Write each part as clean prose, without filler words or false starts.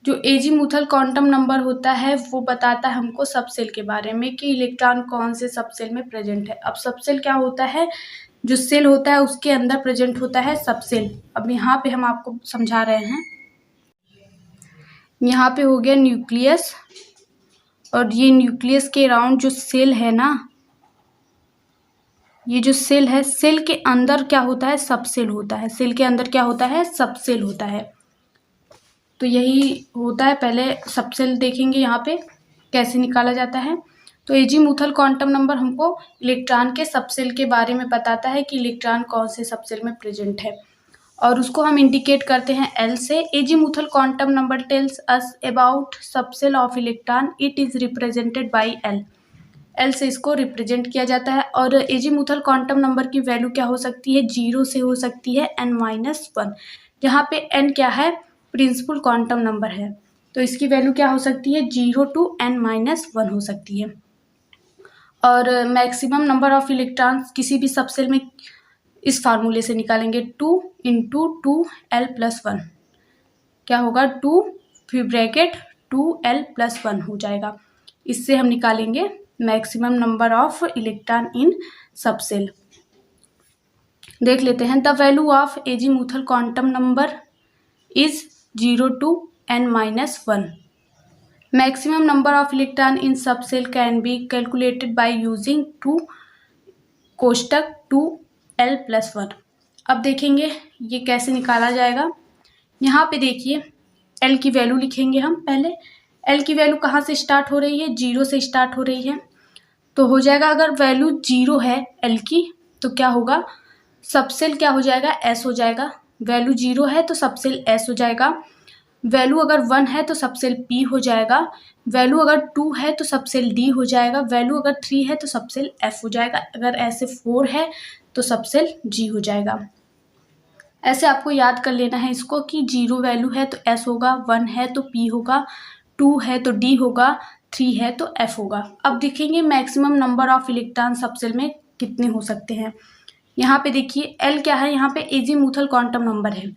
जो azimuthal quantum number होता है वो बताता है हमको सबसेल के बारे में कि इलेक्ट्रॉन कौन से सबसेल में प्रेजेंट है। अब सबसेल क्या होता है, जो सेल होता है उसके अंदर प्रेजेंट होता है सबसेल। अब यहाँ पे हम आपको समझा रहे हैं। यहाँ पे हो गया न्यूक्लियस, और ये न्यूक्लियस के अराउंड जो सेल है ना, ये जो सेल है, सेल के अंदर क्या होता है, सबसेल होता है। सेल के अंदर क्या होता है, सबसेल होता है। तो यही होता है। पहले सबसेल देखेंगे यहाँ पे कैसे निकाला जाता है। तो एजीमुथल क्वांटम नंबर हमको इलेक्ट्रॉन के सबसेल के बारे में बताता है कि इलेक्ट्रॉन कौन से सबसेल में प्रेजेंट है, और उसको हम इंडिकेट करते हैं एल से। Azimuthal quantum number tells us about subshell of electron, it is represented by L. L से इसको रिप्रेजेंट किया जाता है। और एजीमुथल क्वांटम नंबर की वैल्यू क्या हो सकती है, 0 से हो सकती है n-1, जहाँ पे n क्या है, प्रिंसिपल क्वांटम नंबर है। तो इसकी वैल्यू क्या हो सकती है, 0 to n-1 हो सकती है। और मैक्सिमम नंबर ऑफ इलेक्ट्रॉन्स किसी भी सबसेल में इस फार्मूले से निकालेंगे, 2 × 2l+1 क्या होगा, 2 फिर ब्रैकेट 2l+1 हो जाएगा। इससे हम निकालेंगे maximum number of electron in subshell. देख लेते हैं। The value of azimuthal quantum number is 0 to n-1। Maximum number of electron in subshell can be calculated by using 2 कोष्टक 2l+1। अब देखेंगे ये कैसे निकाला जाएगा। यहाँ पे देखिए l की वैल्यू लिखेंगे हम। पहले l की वैल्यू कहाँ से स्टार्ट हो रही है, 0 से स्टार्ट हो रही है। तो हो जाएगा, अगर वैल्यू 0 है l की तो क्या होगा, सबसेल क्या हो जाएगा, s हो जाएगा। वैल्यू 0 है तो सबसेल s हो जाएगा। वैल्यू अगर 1 है तो सबसेल p हो जाएगा। वैल्यू अगर 2 है तो सबसेल d हो जाएगा। वैल्यू अगर 3 है तो सबसेल f हो जाएगा। अगर ऐसे 4 है तो सबसेल g हो जाएगा। ऐसे आपको याद कर लेना है इसको कि 0 वैल्यू है तो s होगा, 1 है तो p होगा, 2 है तो d होगा, 3 है तो f होगा। अब देखेंगे maximum number of electron subshell में कितने हो सकते हैं। यहाँ पे देखिए l क्या है, यहाँ पे एजीमुथल क्वांटम नंबर है।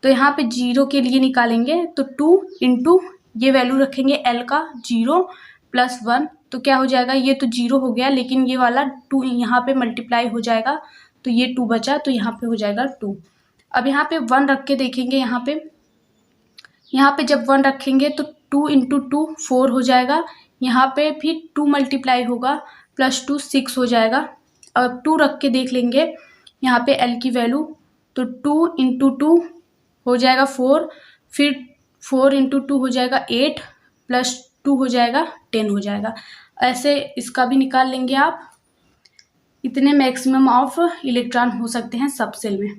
तो यहाँ पे 0 के लिए निकालेंगे तो 2 × ये वैल्यू रखेंगे l का, 0 + 1 तो क्या हो जाएगा, ये तो 0 हो गया, लेकिन ये वाला 2 यहाँ पे मल्टीप्लाई हो जाएगा तो ये 2 बचा, तो यहाँ पे हो जाएगा 2। अब यहाँ पे 1 रख के देखेंगे। यहाँ पे जब 1 रखेंगे तो 2 × 2 4 हो जाएगा। यहाँ पे फिर 2 मल्टीप्लाई होगा, +2 6 हो जाएगा। अब 2 रख के देख लेंगे यहाँ पे l की वैल्यू, तो 2 × 2 हो जाएगा 4, फिर 4 × 2 हो जाएगा 8, +2 हो जाएगा 10 हो जाएगा। ऐसे इसका भी निकाल लेंगे आप। इतने मैक्सिमम ऑफ इलेक्ट्रॉन हो सकते हैं सबसेल में।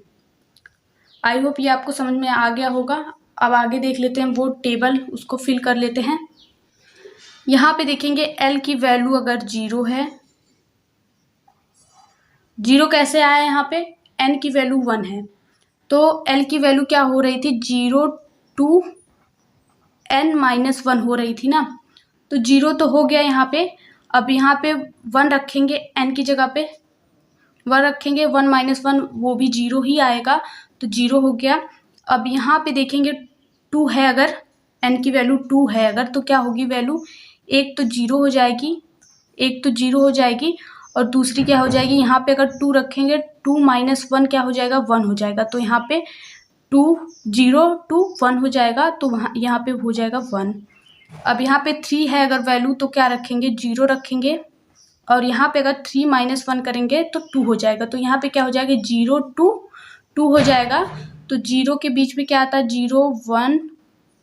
आई होप ये आपको समझ में आ गया होगा। अब आगे देख लेते हैं वो टेबल, उसको फिल कर लेते हैं। यहाँ पे देखेंगे l की वैल्यू अगर 0 है, 0 कैसे आया, यहाँ पे n की वैल्यू 1 है तो l की वैल्यू क्या हो रही थी, 0 to n-1 हो रही थी ना। तो 0 तो हो गया यहाँ पे। अब यहाँ पे 1 रखेंगे, n की जगह पे 1 रखेंगे, 1 - 1 वो भी 0 ही आएगा, तो 0 हो गया। अब यहाँ पे देखेंगे 2 है, अगर n की वैल्यू 2 है अगर, तो क्या होगी वैल्यू, एक तो 0 हो जाएगी, एक तो 0 हो जाएगी, और दूसरी क्या हो जाएगी, यहाँ पे अगर 2 रखेंगे, 2 - 1 क्या हो जाएगा, 1 हो जाएगा। तो यहाँ पे 2 0 to 1 हो जाएगा, तो वहाँ यहाँ पे हो जाएगा 1। अब यहाँ पे 3 है अगर वैल्यू, तो क्या रखेंगे, 0 रखेंगे, और यहाँ पे अगर 3 - 1 करेंगे तो 2 हो जाएगा। तो यहाँ पे क्या हो जाएगा, 0 to 2 हो जाएगा। तो 0 के बीच में क्या आता है, 0 1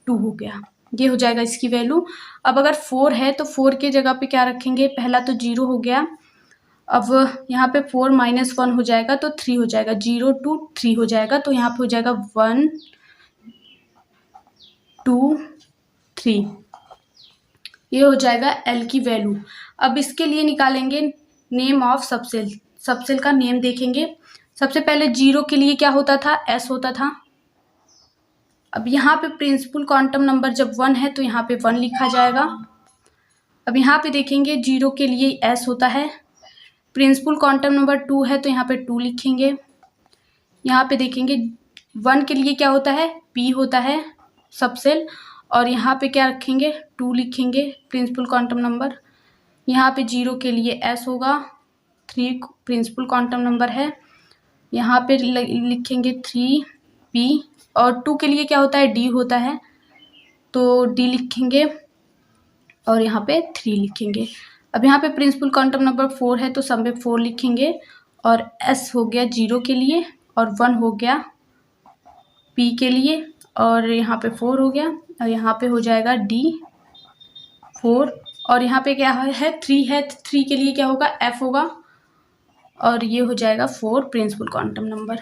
2 हो गया, ये हो जाएगा इसकी वैल्यू। अब अगर 4 है तो 4 के जगह पे क्या रखेंगे, पहला तो 0 हो गया, अब यहाँ पे 4 - 1 हो जाएगा तो 3 हो जाएगा, 0 to 3 हो जाएगा। तो यहाँ पे हो जाएगा 1 2 3, ये हो जाएगा l की वैल्यू। अब इसके लिए निकालेंगे नेम ऑफ सबसेल। सबसेल का नेम देखेंगे। सबसे पहले 0 के लिए क्या होता था, s होता था। अब यहाँ पे प्रिंसिपल क्वांटम नंबर जब 1 है तो यहाँ पे 1 लिखा जाएगा। अब यहाँ पे देखेंगे 0 के लिए s होता है, प्रिंसिपल क्वांटम नंबर 2 है तो यहाँ पे 2 लिखेंगे। यहाँ पे देखेंगे 1 के लिए क्या होता है, p होता है सबसेल, और यहाँ पे क्या रखेंगे, 2 लिखेंगे प्रिंसिपल क्वांटम नंबर। यहाँ पे 0 के लिए s होगा, 3 प्रिंसिपल क्वांटम नंबर है। यहाँ पे लिखेंगे 3p और 2 के लिए क्या होता है, d होता है, तो d लिखेंगे और यहाँ पे 3 लिखेंगे। अब यहाँ पे प्रिंसिपल क्वांटम नंबर 4 है तो सब में 4 लिखेंगे और s हो गया 0 के लिए और 1 हो गया p के लिए और यहाँ पे 4 हो गया और यहाँ पे हो जाएगा d 4 और यहाँ पे क्या है 3 है, 3 के लिए क्या होगा f होगा और ये हो जाएगा 4 प्रिंसिपल क्वांटम नंबर।